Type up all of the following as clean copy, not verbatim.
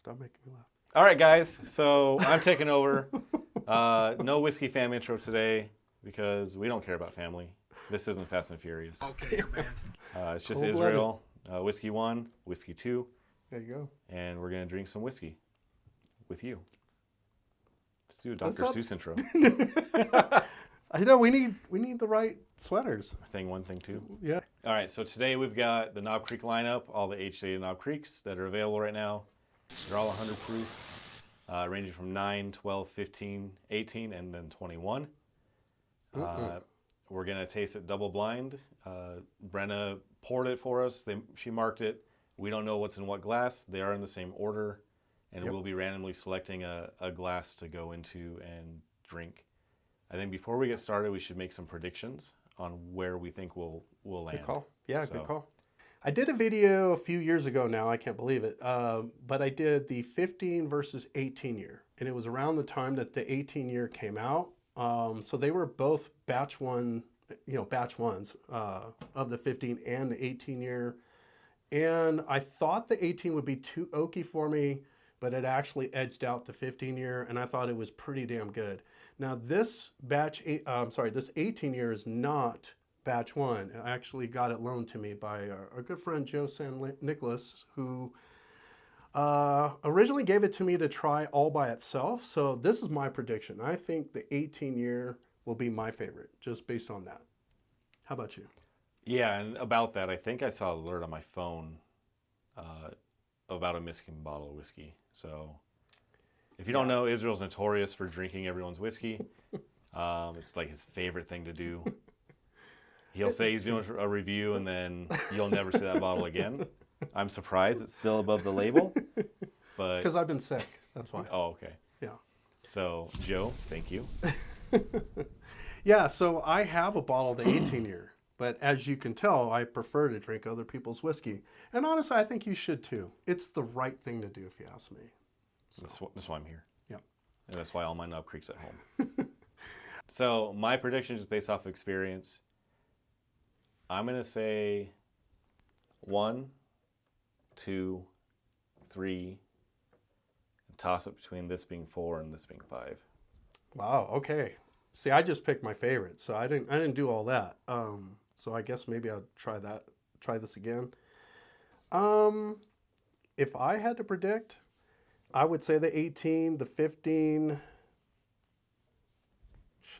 Stop making me laugh. All right, guys. So I'm taking over. No whiskey fam intro today because we don't care about family. This isn't Fast and Furious. Okay, you're banned. It's just Cold-blooded. Israel. Whiskey 1, whiskey 2, There you go. and we're gonna drink some whiskey with you. Let's do a Dr. What's up? Seuss intro. I know we need the right sweaters. Thing 1, thing 2. Yeah. All right, so today we've got the Knob Creek lineup, all the age-dated Knob Creeks that are available right now. They're all 100 proof, ranging from 9, 12, 15, 18, and then 21. We're going to taste it double blind. Brenna poured it for us. She marked it. We don't know what's in what glass. They are in the same order, and we'll be randomly selecting a glass to go into and drink. I think before we get started, we should make some predictions on where we think we'll land. Good call. Yeah, So- good call. I did a video a few years ago now. I can't believe it. But I did the 15 versus 18 year. And it was around the time that the 18 year came out. So they were both batch ones of the 15 and the 18 year. And I thought the 18 would be too oaky for me, but it actually edged out the 15 year. And I thought it was pretty damn good. Now this this 18 year is not batch 1. I actually got it loaned to me by our good friend Joe San Nicholas, who originally gave it to me to try all by itself. So this is my prediction. I think the 18 year will be my favorite, just based on that. How about you? Yeah, and about that, I think I saw an alert on my phone about a missing bottle of whiskey. So if you don't know, Israel's notorious for drinking everyone's whiskey. It's like his favorite thing to do. He'll say he's doing a review, and then you'll never see that bottle again. I'm surprised it's still above the label. But It's because I've been sick. That's why. oh, okay. Yeah. So, Joe, thank you. Yeah, so I have a bottle of the 18 year. But as you can tell, I prefer to drink other people's whiskey. And honestly, I think you should too. It's the right thing to do, if you ask me. That's why I'm here. Yeah. And that's why all my Knob Creek's at home. So, my prediction is based off of experience. I'm going to say 1, 2, 3, and toss it between this being 4 and this being 5. Wow. Okay. See, I just picked my favorite, so I didn't do all that. So I guess maybe I'll try this again. If I had to predict, I would say the 18, the 15.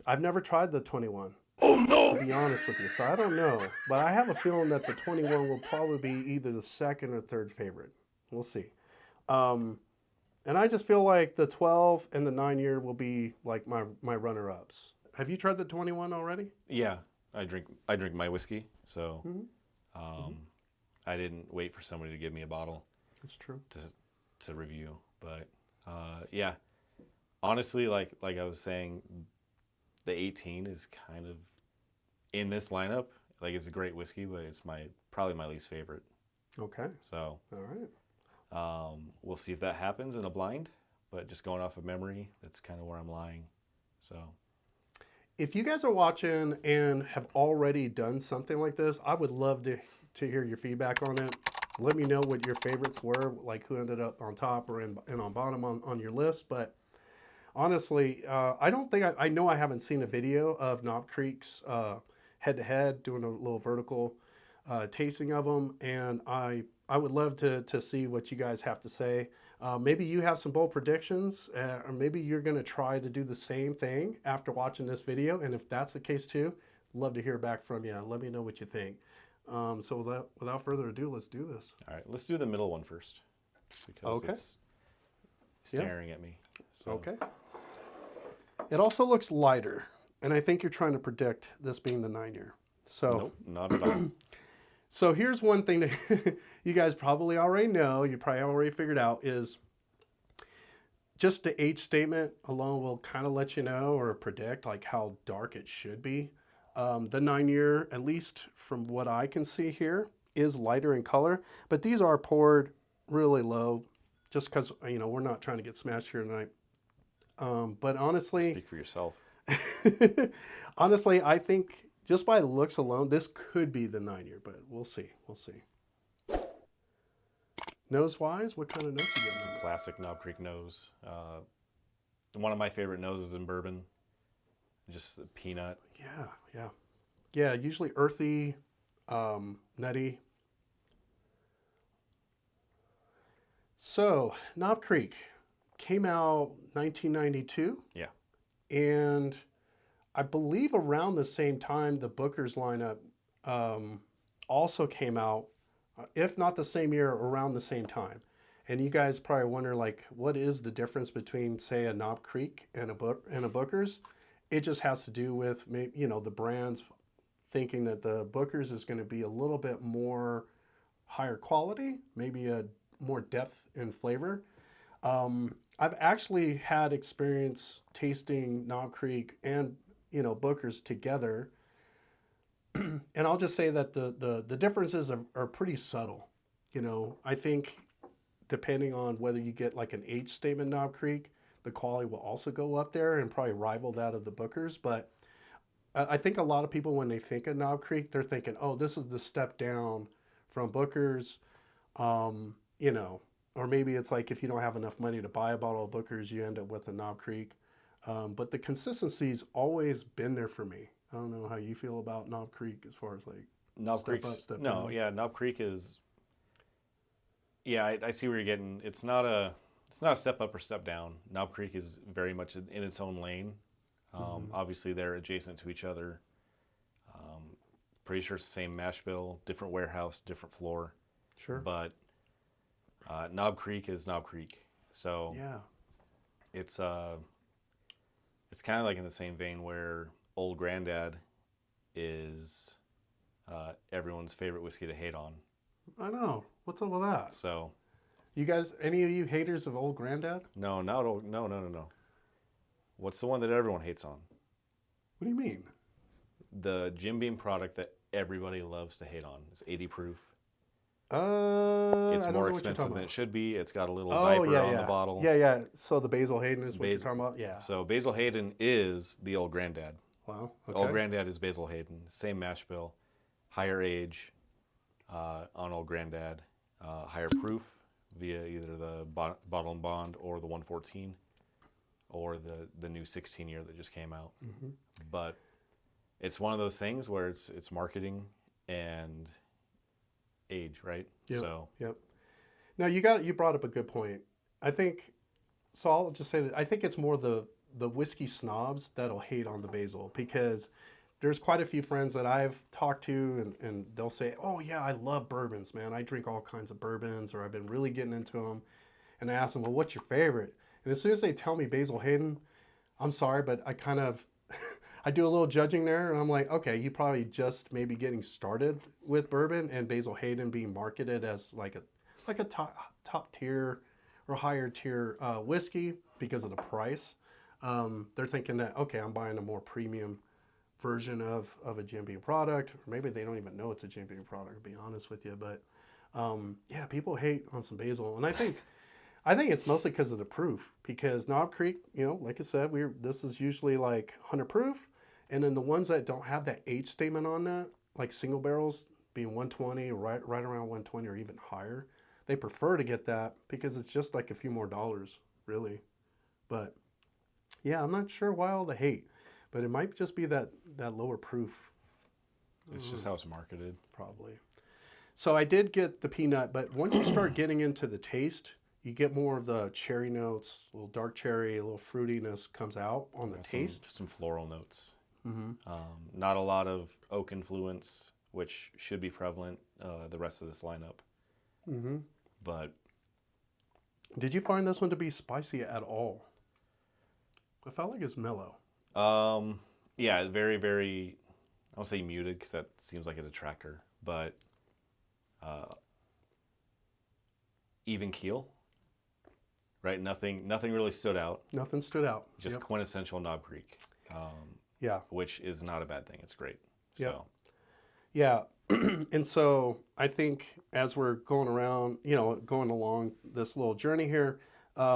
I've never tried the 21. Oh no! To be honest with you, so I don't know, but I have a feeling that the 21 will probably be either the second or third favorite. We'll see. And I just feel like the 12 and the 9 year will be like my runner-ups. Have you tried the 21 already? Yeah, I drink my whiskey, so I didn't wait for somebody to give me a bottle That's true. to review. But yeah, honestly, like I was saying, the 18 is kind of in this lineup. Like, it's a great whiskey, but it's probably my least favorite. Okay. So All right. we'll see if that happens in a blind. But just going off of memory, that's kind of where I'm lying. So If you guys are watching and have already done something like this, I would love to hear your feedback on it. Let me know what your favorites were, like who ended up on top or in on bottom on your list. But honestly, I don't think I know I haven't seen a video of Knob Creek's head-to-head doing a little vertical tasting of them, and I would love to see what you guys have to say. Maybe you have some bold predictions, or maybe you're going to try to do the same thing after watching this video, and if that's the case too, love to hear back from you. Let me know what you think. So without further ado, let's do this. all right, let's do the middle one first because it's staring at me. So. Okay. It also looks lighter, and I think you're trying to predict this being the 9 year. So, Nope, not at all. so here's one thing that you guys probably already know, you probably already figured out, is just the age statement alone will kind of let you know or predict like how dark it should be. The 9 year, at least from what I can see here, is lighter in color, but these are poured really low just because, we're not trying to get smashed here tonight. But honestly, Speak for yourself. honestly, I think just by looks alone, this could be the 9 year, but we'll see. We'll see. Nose-wise, what kind of notes you It's get? a classic Knob Creek nose. One of my favorite noses in bourbon. Just the peanut. Yeah, yeah. Yeah, usually earthy, nutty. So, Knob Creek came out 1992, Yeah. and I believe around the same time the Booker's lineup also came out, if not the same year, around the same time. And you guys probably wonder, like, what is the difference between, say, a Knob Creek and a Booker's? It just has to do with maybe, the brands thinking that the Booker's is going to be a little bit more higher quality, maybe a more depth in flavor. I've actually had experience tasting Knob Creek and Booker's together, and I'll just say that the differences are pretty subtle. I think depending on whether you get like an age statement Knob Creek, the quality will also go up there and probably rival that of the Booker's. But I think a lot of people, when they think of Knob Creek, they're thinking, oh, this is the step down from Booker's, or maybe it's like if you don't have enough money to buy a bottle of Booker's, you end up with a Knob Creek. But the consistency's always been there for me. I don't know how you feel about Knob Creek as far as like Knob step Creek's up, step no, down. yeah, Knob Creek is. Yeah, I see where you're getting. It's not a step up or step down. Knob Creek is very much in its own lane. Obviously, they're adjacent to each other. Pretty sure it's the same mash bill, different warehouse, different floor. Sure. But Knob Creek is Knob Creek, so Yeah. it's kind of like in the same vein where Old Grandad is everyone's favorite whiskey to hate on. I know. What's up with that? So You guys, any of you haters of Old Grandad? no, not old, no. What's the one that everyone hates on? What do you mean? The Jim Beam product that everybody loves to hate on is 80 proof. It's I don't know more what you're expensive talking than it about. should be. It's got a little Oh, diaper yeah, on yeah. the bottle. Yeah, yeah. So the Basil Hayden is what you're Basil. talking about? Yeah. So Basil Hayden is the Old Grandad. Wow. Old Okay. Grandad is Basil Hayden. Same mash bill, higher age on Old Grandad, higher proof via either the bottle and bond or the 114 or the new 16 year that just came out. Mm-hmm. But it's one of those things where it's marketing and age, right? Yep. So Yep. Now you brought up a good point. I think so. I'll just say that I think it's more the whiskey snobs that'll hate on the Basil because there's quite a few friends that I've talked to and they'll say, "Oh yeah, I love bourbons, man. I drink all kinds of bourbons, or I've been really getting into them." And I ask them, "Well, what's your favorite?" And as soon as they tell me Basil Hayden, I'm sorry, but I kind of I do a little judging there, and I'm like, okay, you probably just maybe getting started with bourbon, and Basil Hayden being marketed as like a top tier or higher tier whiskey because of the price. They're thinking that okay, I'm buying a more premium version of a Jim Beam product, or maybe they don't even know it's a Jim Beam product. To be honest with you, but yeah, people hate on some Basil, and I think it's mostly because of the proof. Because Knob Creek, like I said, this is usually like 100 proof, and then the ones that don't have that age statement on that, like single barrels being 120, right around 120 or even higher, they prefer to get that because it's just like a few more dollars, really. But yeah, I'm not sure why all the hate, but it might just be that lower proof, it's just how it's marketed. probably. So I did get the peanut, but once you start getting into the taste, you get more of the cherry notes, a little dark cherry, a little fruitiness comes out on the taste. Some floral notes. Mm-hmm. Not a lot of oak influence, which should be prevalent the rest of this lineup. Mm-hmm. But Did you find this one to be spicy at all? I felt like it's mellow. yeah, very, very, I won't say muted because that seems like a detractor, but even keel, right? Nothing really stood out. Nothing stood out. Just Yep. quintessential Knob Creek, Yeah. which is not a bad thing. It's great. Yep. So Yeah. And so I think as we're going around, going along this little journey here,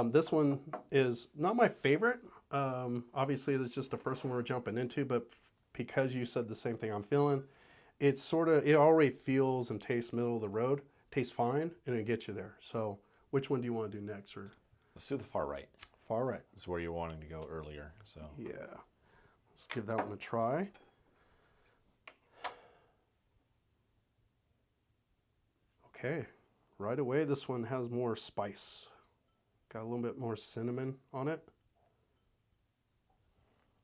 this one is not my favorite. Obviously, this is just the first one we're jumping into, but because you said the same thing I'm feeling, it already feels and tastes middle of the road. tastes fine, and it gets you there. So which one do you want to do next? Or Let's do the far right. far right? This is where you're wanting to go earlier. So Yeah. Let's give that one a try. Okay. Right away, this one has more spice. Got a little bit more cinnamon on it.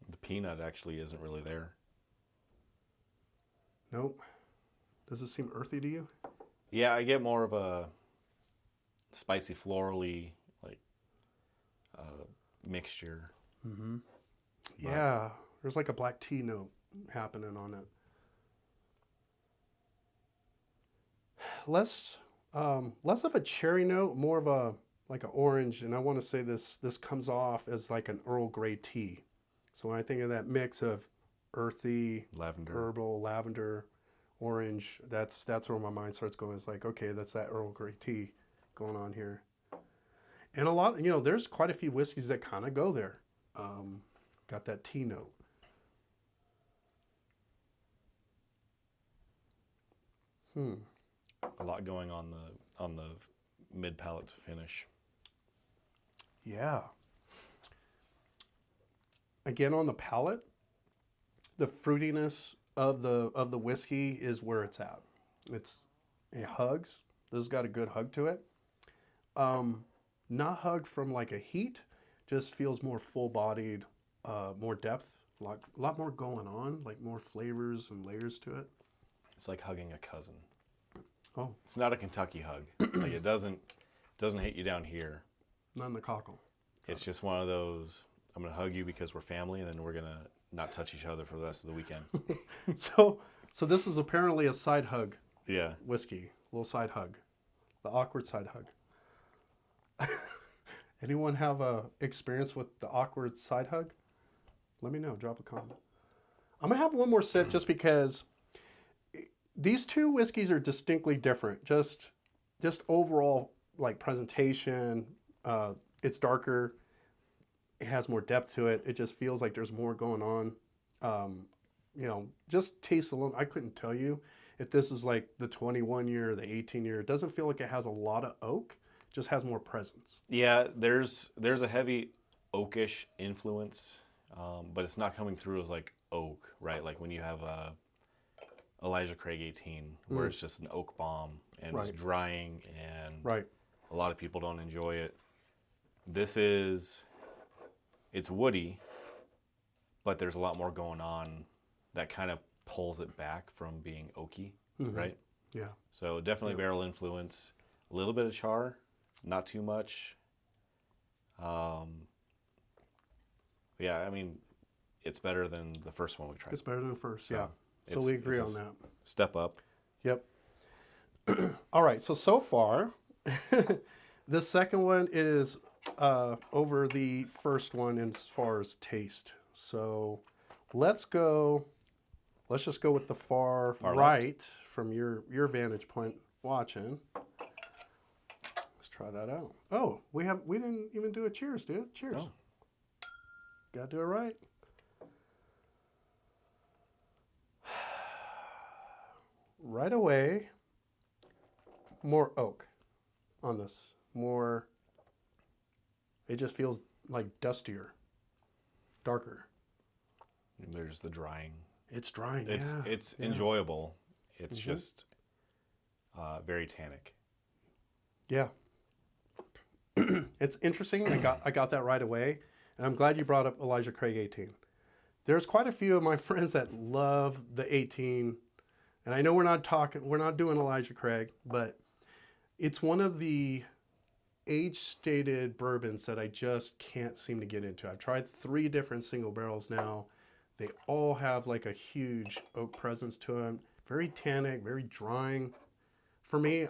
the peanut actually isn't really there. Nope. Does it seem earthy to you? Yeah, I get more of a spicy, florally like mixture. Mm-hmm. Yeah, there's like a black tea note happening on it. Less of a cherry note, more of a like an orange, and I want to say this comes off as like an Earl Grey tea. So when I think of that mix of earthy, Lavender. herbal, lavender, orange, that's where my mind starts going. It's like, okay, that's that Earl Grey tea going on here. And a lot, there's quite a few whiskeys that kind of go there. Got that tea note. A lot going on the mid palate to finish. Yeah. Again, on the palate, the fruitiness of the whiskey is where it's at. It hugs. This has got a good hug to it. Not hug from like a heat, just feels more full-bodied, more depth, a lot more going on, like more flavors and layers to it. It's like hugging a cousin. Oh, It's not a Kentucky hug. Like it doesn't hit you down here. not in the cockle. It's just one of those, I'm going to hug you because we're family, and then we're going to not touch each other for the rest of the weekend. So this is apparently a side hug Yeah. whiskey, little side hug, the awkward side hug. Anyone have a experience with the awkward side hug? Let me know. Drop a comment. I'm gonna have one more sip just because these two whiskeys are distinctly different. Just overall like presentation. It's darker. It has more depth to it. It just feels like there's more going on. Just taste alone. I couldn't tell you if this is like the 21 year or the 18 year. It doesn't feel like it has a lot of oak. It just has more presence. Yeah, there's a heavy oakish influence, but it's not coming through as like oak, right? Like when you have Elijah Craig 18, where it's just an oak bomb and Right. it's drying, and Right. a lot of people don't enjoy it. It's woody, but there's a lot more going on that kind of pulls it back from being oaky, right? Yeah. So definitely barrel influence, a little bit of char, not too much. Yeah, I mean, it's better than the first one we tried. It's better than the first. Yeah. So It's- we agree it's on a that. Step up. Yep. All right. So far, the second one is over the first one as far as taste. So let's just go with the far Far right from your vantage point watching. Let's try that out. Oh, we didn't even do a cheers, dude. Cheers. Oh. Gotta do it right. Right away, more oak on this. More, it just feels like dustier, darker. And there's the drying. It's drying. It's enjoyable. It's just very tannic. Yeah. It's interesting. I got that right away, and I'm glad you brought up Elijah Craig 18. There's quite a few of my friends that love the 18, and I know we're not doing Elijah Craig, but it's one of the age-stated bourbons that I just can't seem to get into. I've tried 3 different single barrels now. They all have like a huge oak presence to them. Very tannic, very drying. For me,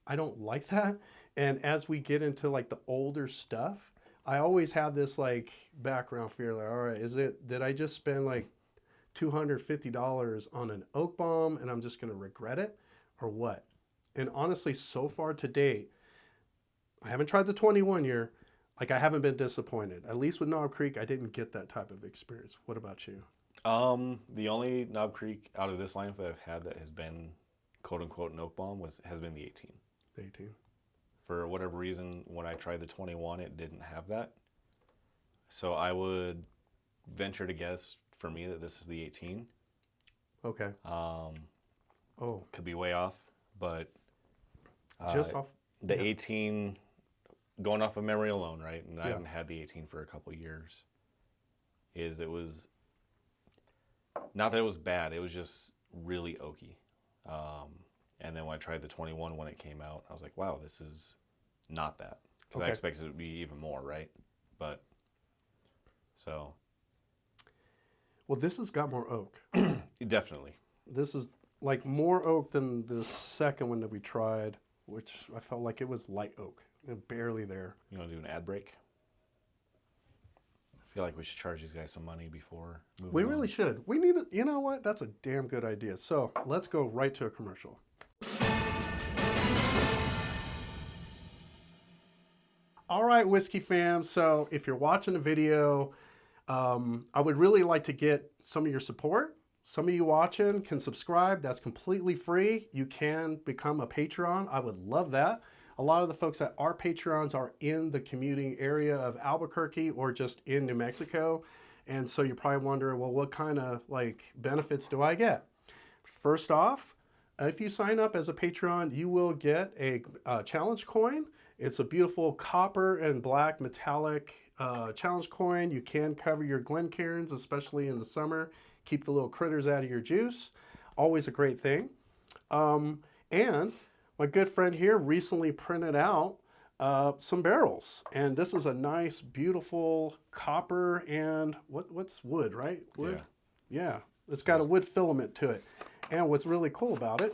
I don't like that. And as we get into like the older stuff, I always have this like background fear, like, all right, did I just spend like $250 on an oak bomb and I'm just gonna regret it, or what? And honestly, so far to date, I haven't tried the 21 year. Like, I haven't been disappointed. At least with Knob Creek, I didn't get that type of experience. What about you? The only Knob Creek out of this lineup that I've had that has been quote unquote an oak bomb has been the 18. The 18. For whatever reason, when I tried the 21, it didn't have that. So I would venture to guess for me that this is the 18. Okay. Could be way off, but Just off the 18, going off of memory alone, right? And I Yeah. haven't had the 18 for a couple of years. It was not that it was bad, it was just really oaky. And then when I tried the 21 when it came out, I was like, wow, this is not that. Because I expected it to be even more, right? But, so. Well, this has got more oak. Definitely. This is like more oak than the second one that we tried, which I felt like it was light oak and barely there. You want to do an ad break? I feel like we should charge these guys some money before moving We on. really should. We need to, you know what? That's a damn good idea. So let's go right to a commercial. All right, Whiskey fam. So if you're watching the video, I would really like to get some of your support. Some of you watching can subscribe. That's completely free. You can become a Patreon. I would love that. A lot of the folks that are Patreons are in the commuting area of Albuquerque or just in New Mexico. And so you're probably wondering, well, what kind of like benefits do I get? First off, if you sign up as a Patreon, you will get a challenge coin. It's a beautiful copper and black metallic challenge coin. You can cover your Glencairns, especially in the summer. Keep the little critters out of your juice. Always a great thing. And my good friend here recently printed out some barrels. And this is a nice, beautiful copper and what's wood, right? Wood? Yeah. It's got a wood filament to it. And what's really cool about it,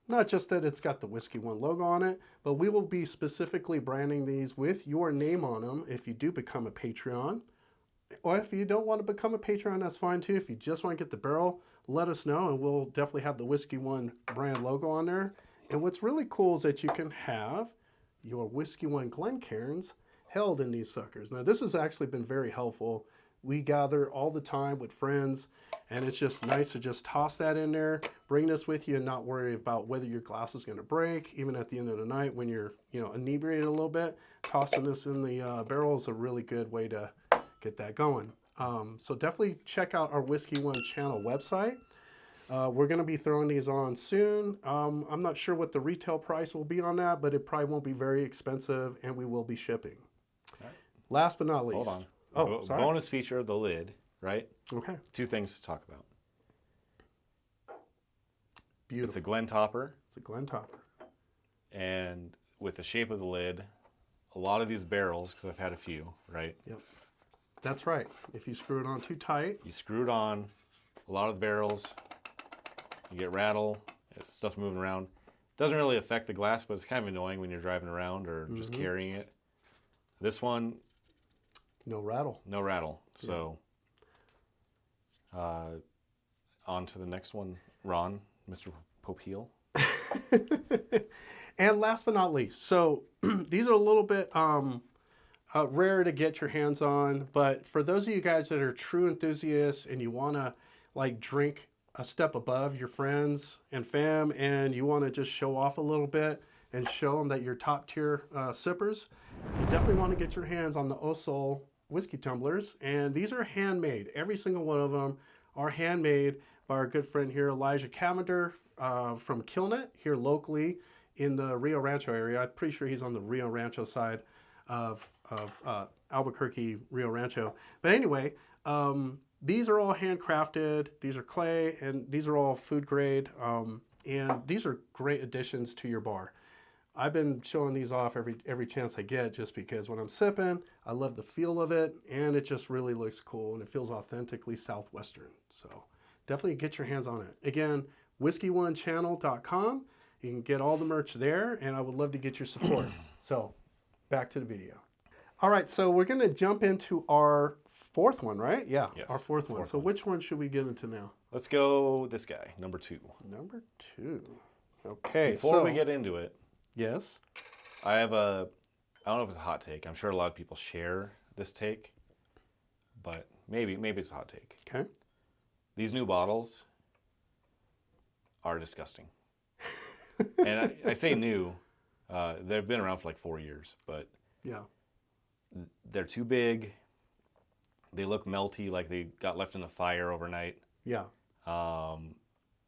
not just that it's got the Whiskey One logo on it, but we will be specifically branding these with your name on them if you do become a Patreon. Or if you don't want to become a Patreon, that's fine too. If you just want to get the barrel, let us know and we'll definitely have the Whiskey One brand logo on there. And what's really cool is that you can have your Whiskey One Glencairns held in these suckers. Now this has actually been very helpful. We gather all the time with friends and it's just nice to just toss that in there, bring this with you and not worry about whether your glass is going to break. Even at the end of the night when you're inebriated a little bit, tossing this in the barrel is a really good way to get that going. So definitely check out our Whiskey One channel website. We're going to be throwing these on soon. I'm not sure what the retail price will be on that, but it probably won't be very expensive and we will be shipping. All right. Last but not least. Hold on. Oh, sorry. Bonus feature of the lid, right? Okay. Two things to talk about. Beautiful. It's a Glen topper. It's a Glen topper. And with the shape of the lid, a lot of these barrels, because I've had a few, right? Yep. That's right. If you screw it on too tight. You screw it on, a lot of the barrels, you get rattle, stuff moving around. Doesn't really affect the glass, but it's kind of annoying when you're driving around or just carrying it. This one, no rattle. no rattle. So, on to the next one, Ron, Mr. Popeil. And last but not least, so these are a little bit rare to get your hands on, but for those of you guys that are true enthusiasts and you want to like drink a step above your friends and fam and you want to just show off a little bit and show them that you're top tier sippers, you definitely want to get your hands on the Osol whiskey tumblers. And these are handmade. Every single one of them are handmade by our good friend here, Elijah Cavender from Kilnet here locally in the Rio Rancho area. I'm pretty sure he's on the Rio Rancho side of Albuquerque, Rio Rancho. But anyway, these are all handcrafted. These are clay, and these are all food grade. And these are great additions to your bar. I've been showing these off every chance I get just because when I'm sipping, I love the feel of it, and it just really looks cool, and it feels authentically Southwestern. So definitely get your hands on it. Again, whiskeyonechannel.com. You can get all the merch there, and I would love to get your support. So back to the video. All right, so we're going to jump into our fourth one, right? Yeah, Yes, our fourth one. So which one should we get into now? Let's go this guy, number 2. Number 2. Okay. Before we get into it, yes. I don't know if it's a hot take. I'm sure a lot of people share this take, but maybe it's a hot take. Okay. These new bottles are disgusting. And I say new. They've been around for like 4 years, but Yeah. they're too big. They look melty, like they got left in the fire overnight. Yeah.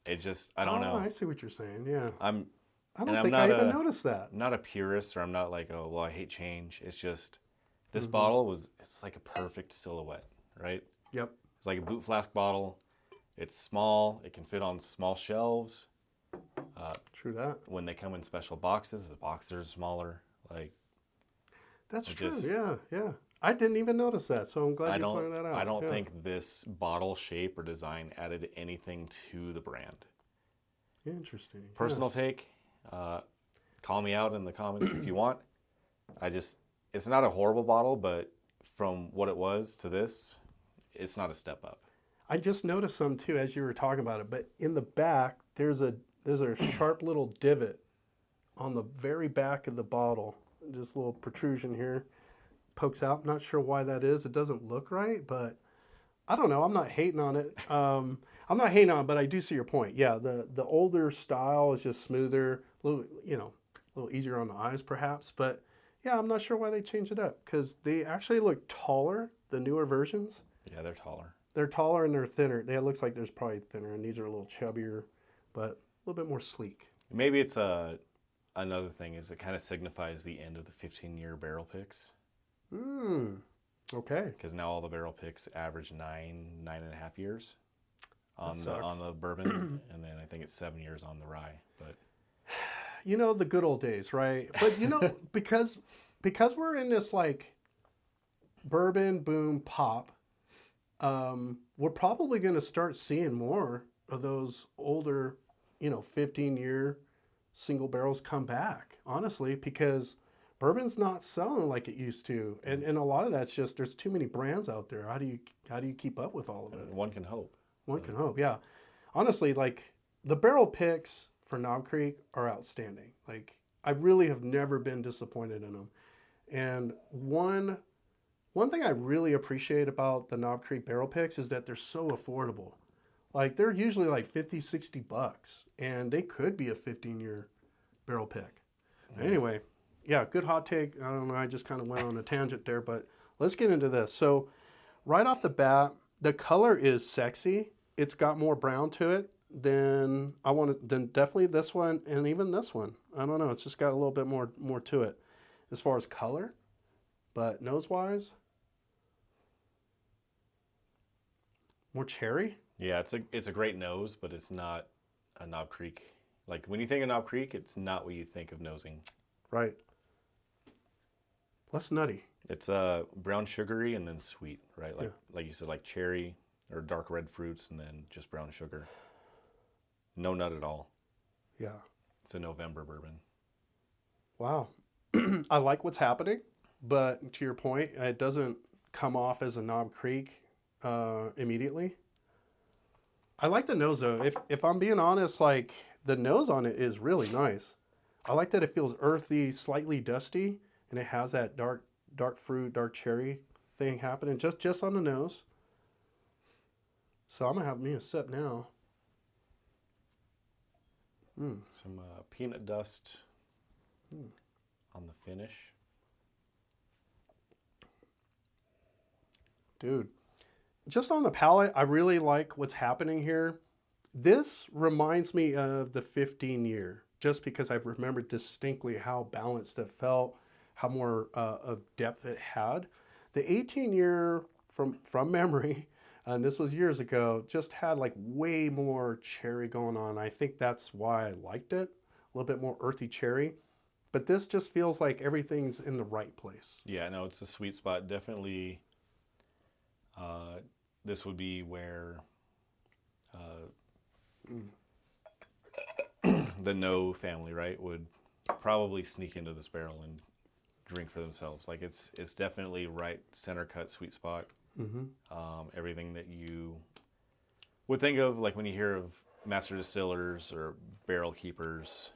It just, I don't know. I see what you're saying. Yeah. I'm I and don't I'm think not I even a noticed that. not a purist, or I'm not like, oh well, I hate change. It's just this Mhm. bottle it's like a perfect silhouette, right? Yep. It's like a boot flask bottle. It's small. It can fit on small shelves. True that. When they come in special boxes, the boxes are smaller. Like That's it true. just, Yeah. Yeah. I didn't even notice that, so I'm glad I you don't pointed that out. I don't Yeah. think this bottle shape or design added anything to the brand. Interesting. Personal take. Call me out in the comments if you want. It's not a horrible bottle, but from what it was to this, it's not a step up. I just noticed some too as you were talking about it, but in the back there's a sharp little divot on the very back of the bottle. Just a little protrusion here pokes out. Not sure why that is. It doesn't look right, but I don't know. I'm not hating on it. I'm not hating on it, but I do see your point. Yeah, the older style is just smoother, a little, a little easier on the eyes perhaps, but yeah, I'm not sure why they changed it up because they actually look taller, the newer versions. Yeah, they're taller. They're taller and they're thinner. It looks like there's probably thinner, and these are a little chubbier, but a little bit more sleek. Maybe it's another thing is it kind of signifies the end of the 15-year barrel picks. Okay. Because now all the barrel picks average 9.5 years on That sucks. the bourbon, and then I think it's 7 years on the rye. But The good old days, right? But because we're in this like bourbon boom pop, we're probably going to start seeing more of those older, 15-year single barrels come back, honestly, because bourbon's not selling like it used to. And a lot of that's just there's too many brands out there. How do you keep up with all of it? one can hope. One can hope, yeah. Honestly, like the barrel picks for Knob Creek are outstanding. Like I really have never been disappointed in them. And one thing I really appreciate about the Knob Creek barrel picks is that they're so affordable. Like they're usually like 50, 60 bucks, and they could be a 15-year barrel pick. Anyway, yeah, good hot take. I don't know, I just kind of went on a tangent there, but let's get into this. So right off the bat, the color is sexy. It's got more brown to it than definitely this one and even this one. I don't know, it's just got a little bit more to it as far as color, but nose-wise, more cherry. Yeah, it's a great nose, but it's not a Knob Creek. Like when you think of Knob Creek, it's not what you think of nosing. Right. Less nutty. It's brown sugary and then sweet, right? Like you said, like cherry or dark red fruits and then just brown sugar. No nut at all. Yeah. It's a November bourbon. Wow. I like what's happening, but to your point, it doesn't come off as a Knob Creek immediately. I like the nose though. If I'm being honest, like the nose on it is really nice. I like that it feels earthy, slightly dusty, and it has that dark fruit, dark cherry thing happening just on the nose. So I'm gonna have me a sip now. Some peanut dust on the finish. Dude, just on the palate, I really like what's happening here. This reminds me of the 15-year, just because I've remembered distinctly how balanced it felt, how more of depth it had. The 18-year, from memory, and this was years ago, just had like way more cherry going on. I think that's why I liked it, a little bit more earthy cherry. But this just feels like everything's in the right place. Yeah, no, it's a sweet spot. Definitely, this would be where the No family, right, would probably sneak into this barrel and drink for themselves. Like it's definitely right center cut sweet spot. Everything that you would think of, like when you hear of master distillers or barrel keepers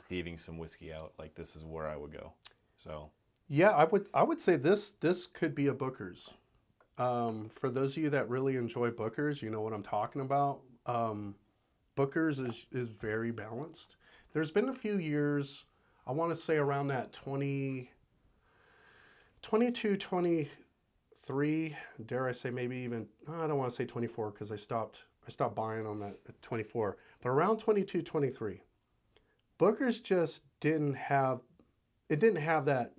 thieving some whiskey out, like this is where I would go. So yeah, I would say this could be a Booker's. For those of you that really enjoy Booker's, you know what I'm talking about. Booker's is very balanced. there's been a few years, I want to say around that 22, 23, dare I say maybe even, I don't want to say 24 because I stopped buying on that at 24, but around 22, 23, Booker's just didn't have that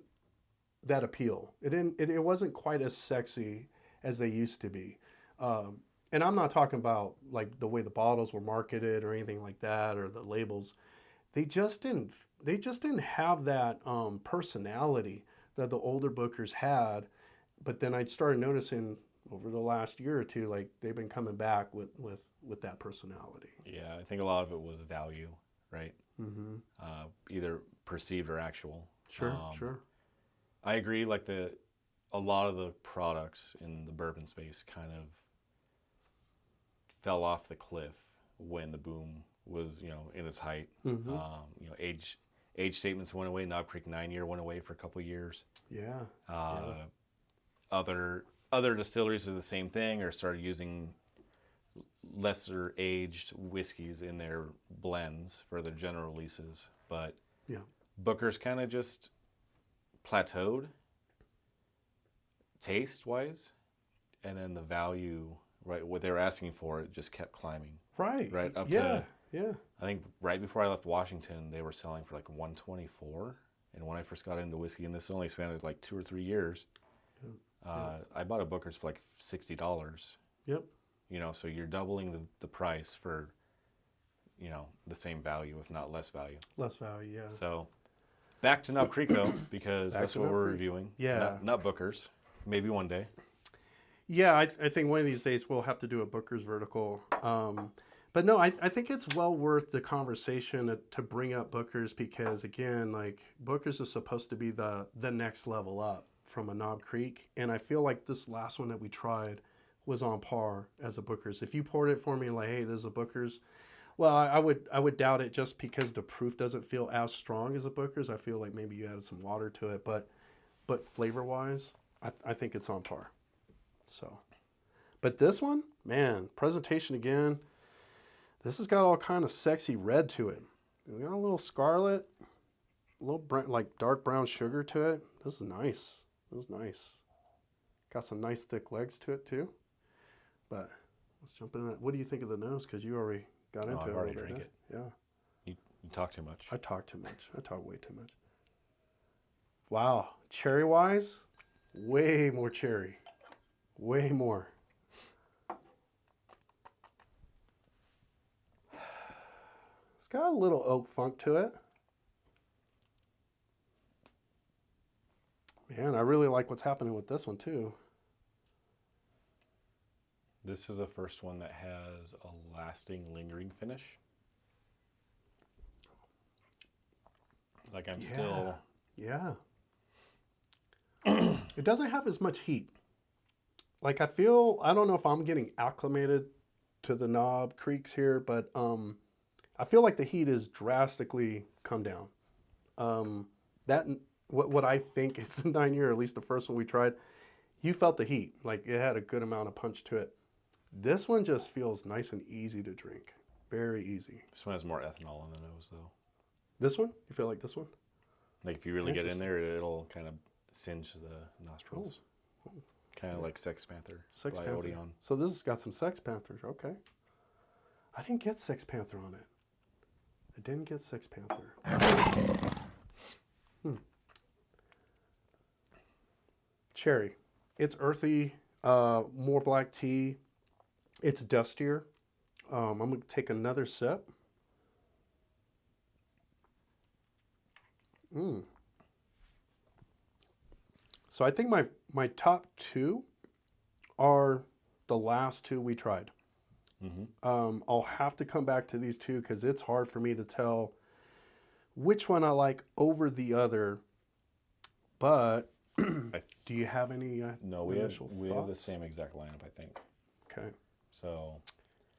appeal. It wasn't quite as sexy as they used to be. And I'm not talking about like the way the bottles were marketed or anything like that, or the labels. They just didn't have that personality that the older Bookers had. But then I started noticing over the last year or two, like they've been coming back with that personality. Yeah, I think a lot of it was value, right? Mm-hmm. Either perceived or actual. Sure, sure. I agree. Like a lot of the products in the bourbon space kind of fell off the cliff when the boom was, in its height. Mm-hmm. Age statements went away. Knob Creek 9-year went away for a couple of years. Yeah. Other distilleries did the same thing or started using lesser aged whiskeys in their blends for their general releases. But yeah, Booker's kind of just plateaued taste wise, and then the value, right, what they were asking for, it just kept climbing. Right up to I think right before I left Washington they were selling for like $124, and when I first got into whiskey, and this only expanded like 2 or 3 years, I bought a Booker's for like $60. Yep. So you're doubling the price for the same value, if not less value. Less value, yeah. So back to Knob Creek though, because that's what we're reviewing. Yeah. Not Booker's. Maybe one day. Yeah, I think one of these days we'll have to do a Booker's vertical. But no, I think it's well worth the conversation to bring up Booker's, because again, like Booker's is supposed to be the next level up from a Knob Creek, and I feel like this last one that we tried was on par as a Booker's. If you poured it for me like, hey, this is a Booker's, well, I would doubt it just because the proof doesn't feel as strong as a Booker's. I feel like maybe you added some water to it, but flavor wise, I think it's on par. So, but this one, man, presentation again. This has got all kind of sexy red to it. It's got a little scarlet, a little like dark brown sugar to it. This is nice. This is nice. Got some nice thick legs to it too. But let's jump into that. What do you think of the nose? Because you already got into it. I've already drank it. Yeah. You talk too much. I talk too much. I talk way too much. Wow. Cherry wise, way more cherry. Way more. It's got a little oak funk to it. Man, I really like what's happening with this one too. This is the first one that has a lasting, lingering finish. Like I'm still... Yeah. It doesn't have as much heat. Like I don't know if I'm getting acclimated to the Knob Creeks here, but I feel like the heat is drastically come down. What I think is the 9-year, at least the first one we tried, you felt the heat. Like it had a good amount of punch to it. This one just feels nice and easy to drink. Very easy. This one has more ethanol in the nose though. This one? You feel like this one? Like if you really get in there, it'll kind of singe the nostrils. Oh. Kind of like Sex Panther Sex by Panther. Odeon. So this has got some Sex Panthers. Okay. I didn't get Sex Panther on it. I didn't get Sex Panther. Cherry. It's earthy, more black tea. It's dustier. I'm going to take another sip. So I think my top two are the last two we tried. Mm-hmm. I'll have to come back to these two because it's hard for me to tell which one I like over the other. But do you have any No, we have the same exact lineup, I think. Okay. So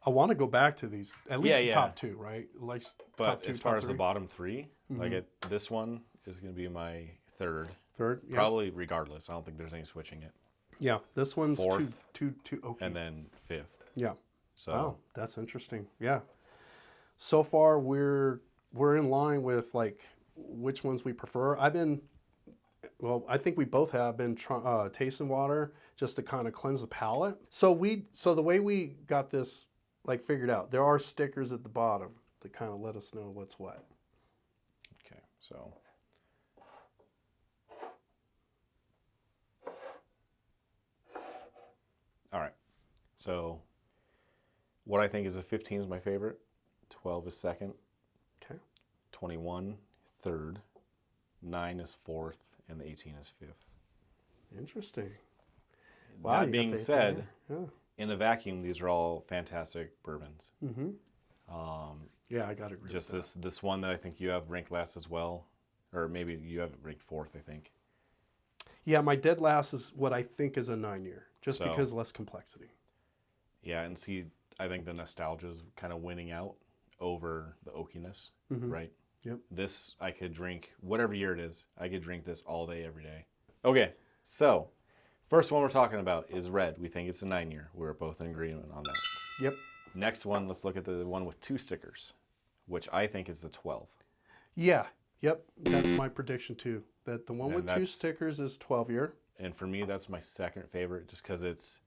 I want to go back to these, at least the top two, right? Like but top two, as far top as three. The bottom three, Mm-hmm. this one is going to be my third. Third, yeah. Probably regardless. I don't think there's any switching it. Yeah, this one's Fourth, two, okay. and then fifth. Yeah. So wow, that's interesting. Yeah. So far, we're we're in line with like which ones we prefer. Well, I think we both have been tasting water just to kind of cleanse the palate. So the way we got this like figured out, there are stickers at the bottom to kind of let us know what's what. Okay, so. All right, so what I think is a 15 is my favorite, 12 is second, Okay. 21 third, 9 is fourth, and the 18 is fifth. Interesting. Wow, That being said, yeah. in a vacuum, these are all fantastic bourbons. Mm-hmm. Yeah, I got it. Just this one that I think you have ranked last as well, or maybe you have it ranked fourth, I think. Yeah, my dead last is what I think is a 9-year, just So- because less complexity. Yeah, and see, I think the nostalgia is kind of winning out over the oakiness, Mhm. right? Yep. This I could drink whatever year it is. I could drink this all day, every day. Okay, so first one we're talking about is red. We think it's a 9-year. We're both in agreement on that. Yep. Next one, let's look at the one with 2 stickers, which I think is the 12. Yeah. Yep. That's my prediction too. That the one And with 2 that's- stickers is 12-year. And for me, that's my second favorite, just because it's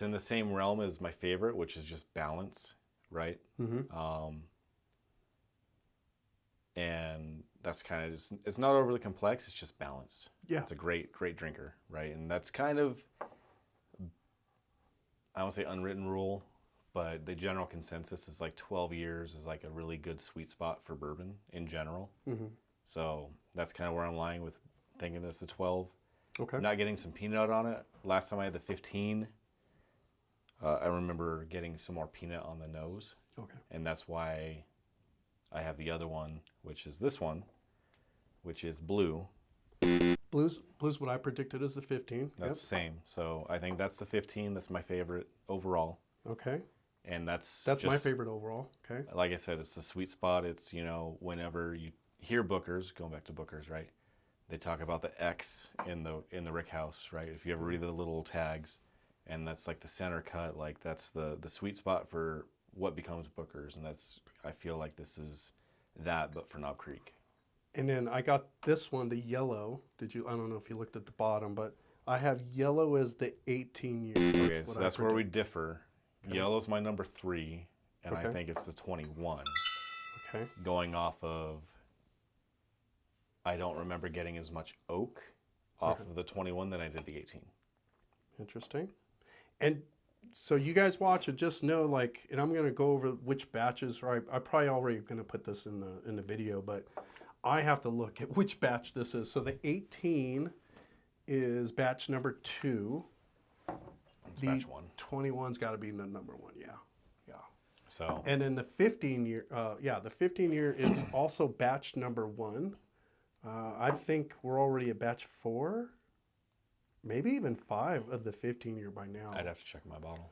in the same realm as my favorite, which is just balance, right? Mm-hmm. And that's kind of just, it's not overly complex, it's just balanced. Yeah. It's a great drinker, right? And that's kind of, I won't say unwritten rule, but the general consensus is like 12 years is like a really good sweet spot for bourbon in general. Mm-hmm. So that's kind of where I'm lying with thinking it's the 12. Okay. Not getting some peanut on it. Last time I had the 15, I remember getting some more peanut on the nose. Okay. And that's why I have the other one, which is this one, which is blue. Blue's what I predicted is the 15. That's the same. So I think that's the 15. That's my favorite overall. Yep. Okay. And that's my just, favorite overall. Okay. like I said, it's the sweet spot. It's, whenever you hear Booker's, going back to Booker's, right? They talk about the X in the Rick House, right? If you ever read the little tags, and that's like the center cut, like that's the sweet spot for what becomes Booker's, and I feel like this is that, but for Knob Creek. And then I got this one, the yellow. I don't know if you looked at the bottom, but I have yellow as the 18-year. Okay, so that's where we differ. Okay. Yellow's my number 3, and I Okay. think it's the 21. Okay. Going off of, I don't remember getting as much oak off of the 21 than I did the 18. Interesting. And so you guys watch it, just know like, and I'm going to go over which batches, right? I probably already going to put this in the video, but I have to look at which batch this is. So the 18 is batch number 2. It's The batch 1. 21's got to be the number 1. Yeah. Yeah. So, And then the 15-year, the 15-year is also batch number 1. I think we're already at batch 4, maybe even 5 of the 15-year by now. I'd have to check my bottle.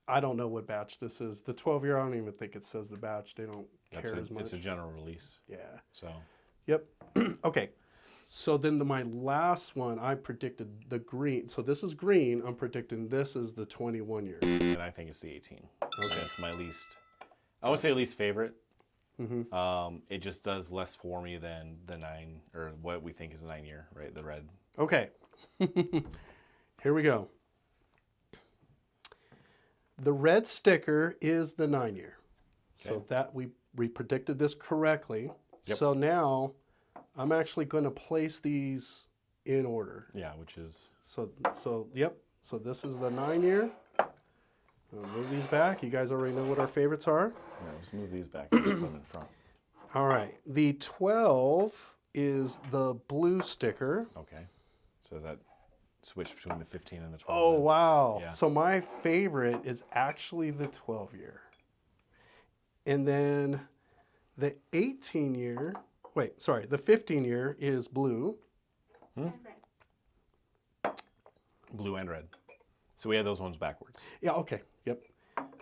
I don't know what batch this is. The 12-year, I don't even think it says the batch. They don't care as much. It's a general release. Yeah. So, Yep. Okay. So then my last one, I predicted the green. So this is green. I'm predicting this is the 21-year. and I think it's the 18. Okay. It's my least, I would say least favorite. Mm-hmm. It just does less for me than the 9, or what we think is a 9-year, right? The red. Okay. Here we go. The red sticker is the 9-year. So Okay. that we predicted this correctly. Yep. So now I'm actually going to place these in order. Yeah, which is, So yep. So this is the 9-year. I'll move these back. You guys already know what our favorites are. let's move these back and just put them in front. All right. The 12 is the blue sticker. Okay. So is that switch between the 15 and the 12? Oh, then? wow. Yeah. So my favorite is actually the 12-year. And then the 18-year, the 15-year is blue. Blue and red. So we had those ones backwards. Yeah, okay. Yep.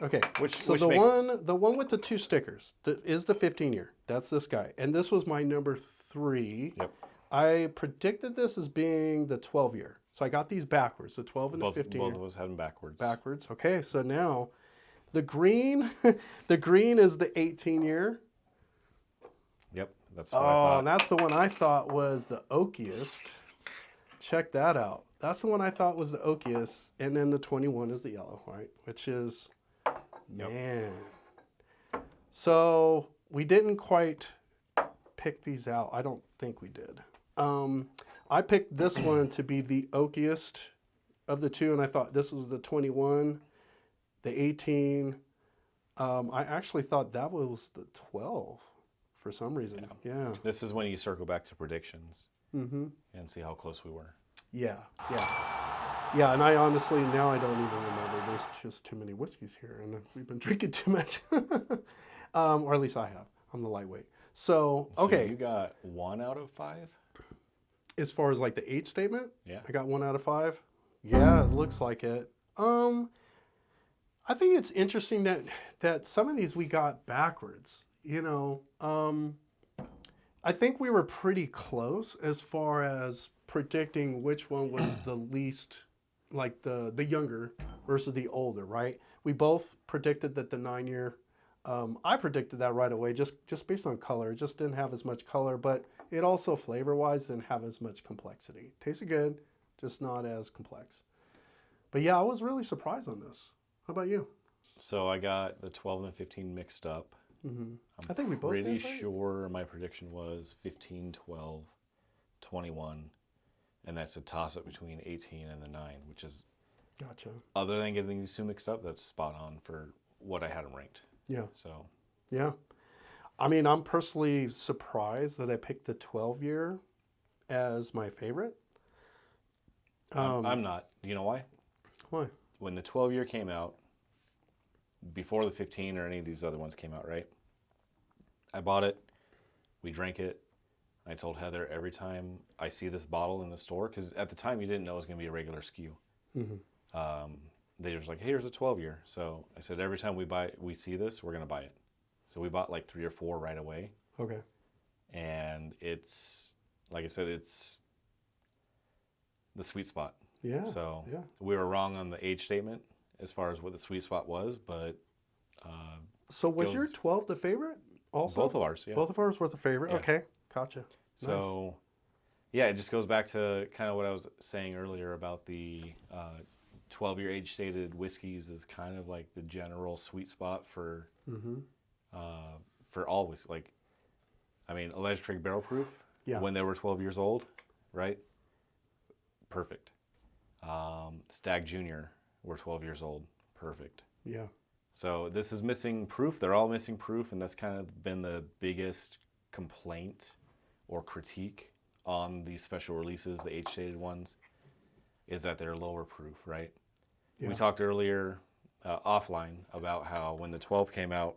Okay. Which So which the makes, one with the 2 stickers is the 15-year. That's this guy. And this was my number 3. Yep. I predicted this as being the 12-year. So I got these backwards, the 12 and both, the 15 both of us had them backwards. backwards. Okay, so now the green, the green is the 18-year. Yep, that's what I Oh, thought. that's the one I thought was the oakiest. Check that out. That's the one I thought was the oakiest. And then the 21 is the yellow, right? Which is, Yep. man. So we didn't quite pick these out. I don't think we did. I picked this one to be the oakiest of the two, and I thought this was the 21, the 18. I actually thought that was the 12 for some reason. Yeah. This is when you circle back to predictions Mm-hmm. and see how close we were. Yeah. Yeah, and I honestly, now I don't even remember. There's just too many whiskeys here, and we've been drinking too much. Or at least I have. I'm the lightweight. So, okay. So you got 1 out of 5? As far as like the age statement, Yeah. I got 1 out of 5. Yeah, it looks like it. I think it's interesting that some of these we got backwards. You know, I think we were pretty close as far as predicting which one was the least, like the younger versus the older, right? We both predicted that the 9-year. I predicted that right away, just based on color. It just didn't have as much color, but it also flavor-wise didn't have as much complexity. Tasted good, just not as complex. But yeah, I was really surprised on this. How about you? So I got the 12 and 15 mixed up. Mm-hmm. I think we both pretty did, right? sure my prediction was 15, 12, 21, and that's a toss-up between 18 and the 9, which is, Gotcha. other than getting these two mixed up, that's spot on for what I had them ranked. Yeah. So Yeah. I mean, I'm personally surprised that I picked the 12-year as my favorite. I'm not. You know why? Why? When the 12-year came out, before the 15 or any of these other ones came out, right? I bought it. We drank it. I told Heather every time I see this bottle in the store, because at the time you didn't know it was going to be a regular SKU. Mm-hmm. They were just like, hey, here's a 12-year. So I said, every time we see this, we're going to buy it. So we bought like 3 or 4 right away. Okay. And it's, like I said, it's the sweet spot. Yeah. So yeah. we were wrong on the age statement as far as what the sweet spot was, but So was goes- your 12 the favorite also? both of ours, yeah. Both of ours were the favorite? Yeah. Okay. Gotcha. So, yeah, it just goes back to kind of what I was saying earlier about the 12-year age-stated whiskeys is kind of like the general sweet spot for all whiskey. Like, I mean, electric barrel proof, when they were 12 years old, right? Perfect. Stag Junior were 12 years old. Perfect. Yeah. So this is missing proof. They're all missing proof, and that's kind of been the biggest complaint or critique on these special releases, the age-stated ones, is that they're lower proof, right? Yeah. We talked earlier offline about how when the 12 came out,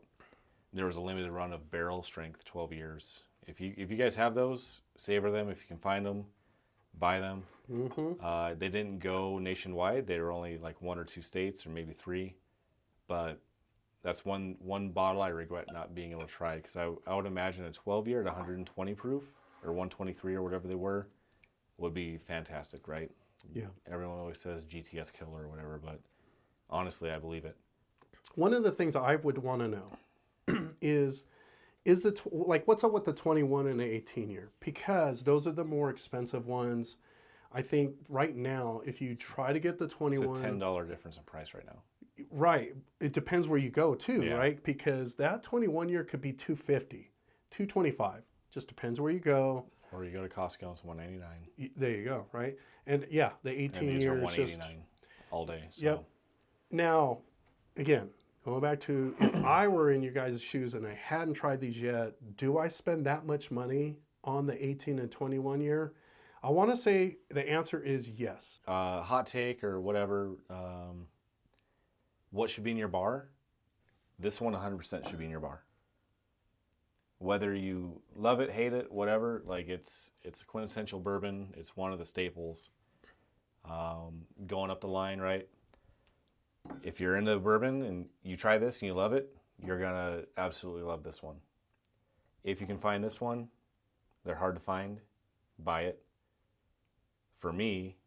there was a limited run of barrel strength 12 years. If you guys have those, savor them. If you can find them, buy them. Mm-hmm. They didn't go nationwide. They were only like 1 or 2 states, or maybe 3. But that's one bottle I regret not being able to try, because I would imagine a 12-year at 120 proof or 123 or whatever they were would be fantastic, right? Yeah. Everyone always says GTS killer or whatever, but honestly, I believe it. One of the things I would want to know is what's up with the 21 and the 18 year? Because those are the more expensive ones. I think right now, if you try to get the 21, it's a $10 difference in price right now. Right. It depends where you go too, Yeah. right? Because that 21 year could be $250, $225. Just depends where you go. Or you go to Costco, it's $199. There you go, right? And yeah, the 18 And these are years $189 just all day. So. Yep. Now, again, going back to if I were in you guys' shoes and I hadn't tried these yet, do I spend that much money on the 18 and 21 year? I want to say the answer is yes. Hot take or whatever. What should be in your bar? This one 100% should be in your bar. Whether you love it, hate it, whatever, like it's a quintessential bourbon. It's one of the staples. Going up the line, right? If you're into bourbon and you try this and you love it, you're gonna absolutely love this one. If you can find this one, they're hard to find. Buy it. For me,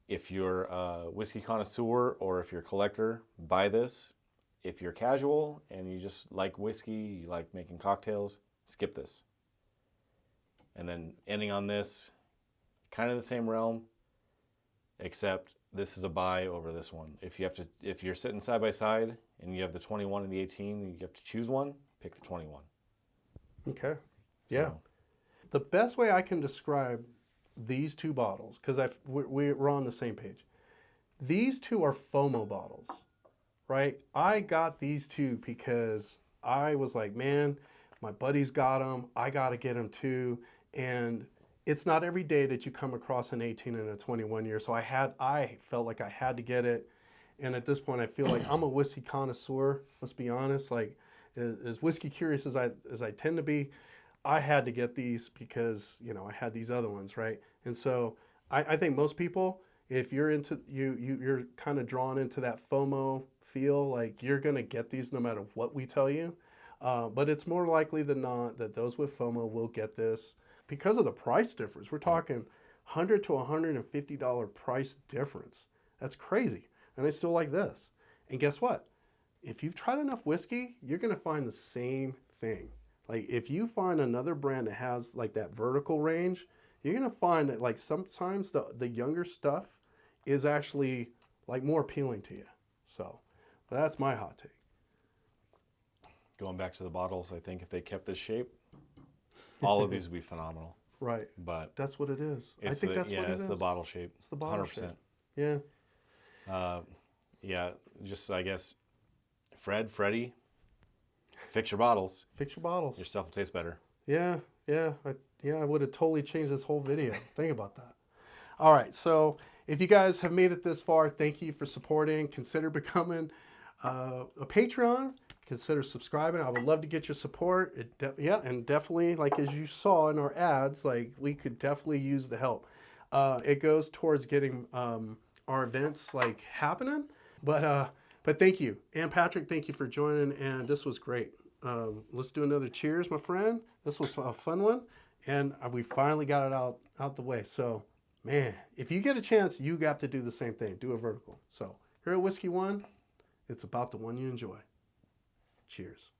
if you're a whiskey connoisseur or if you're a collector, buy this. if you're casual and you just like whiskey, you like making cocktails, skip this. And then ending on this, kind of the same realm, except this is a buy over this one. If you're sitting side by side and you have the 21 and the 18, and you have to choose one, pick the 21. Okay. Yeah. So, the best way I can describe these two bottles, because we're on the same page. These two are FOMO bottles, right? I got these two because I was like, man, my buddy's got them. I got to get them too. And it's not every day that you come across an 18 and a 21 year. So I felt like I had to get it. And at this point, I feel like I'm a whiskey connoisseur. Let's be honest. Like, as whiskey curious as I tend to be, I had to get these because, you know, I had these other ones, right? And so I think most people, if you're into, you're kind of drawn into that FOMO feel, like you're going to get these no matter what we tell you. But it's more likely than not that those with FOMO will get this because of the price difference. We're talking $100 to $150 price difference. That's crazy. And I still like this. And guess what? If you've tried enough whiskey, you're going to find the same thing. Like if you find another brand that has like that vertical range, you're going to find that like sometimes the younger stuff is actually like more appealing to you. So that's my hot take. going back to the bottles, I think if they kept this shape, all of these would be phenomenal. Right. But that's what it is. I think that's what it is. It's the bottle shape. It's the bottle 100%. shape. Yeah. Yeah, just I guess, Freddie, fix your bottles. Fix your bottles. Your stuff will taste better. Yeah, I would have totally changed this whole video. Think about that. All right, so if you guys have made it this far, thank you for supporting. Consider becoming a Patreon. Consider subscribing. I would love to get your support. And definitely, like as you saw in our ads, like we could definitely use the help. It goes towards getting our events like happening. But thank you. And Patrick, thank you for joining. And this was great. Let's do another cheers, my friend. This was a fun one. And we finally got it out the way. So, man, if you get a chance, you got to do the same thing. Do a vertical. So here at Whiskey One, it's about the one you enjoy. Cheers.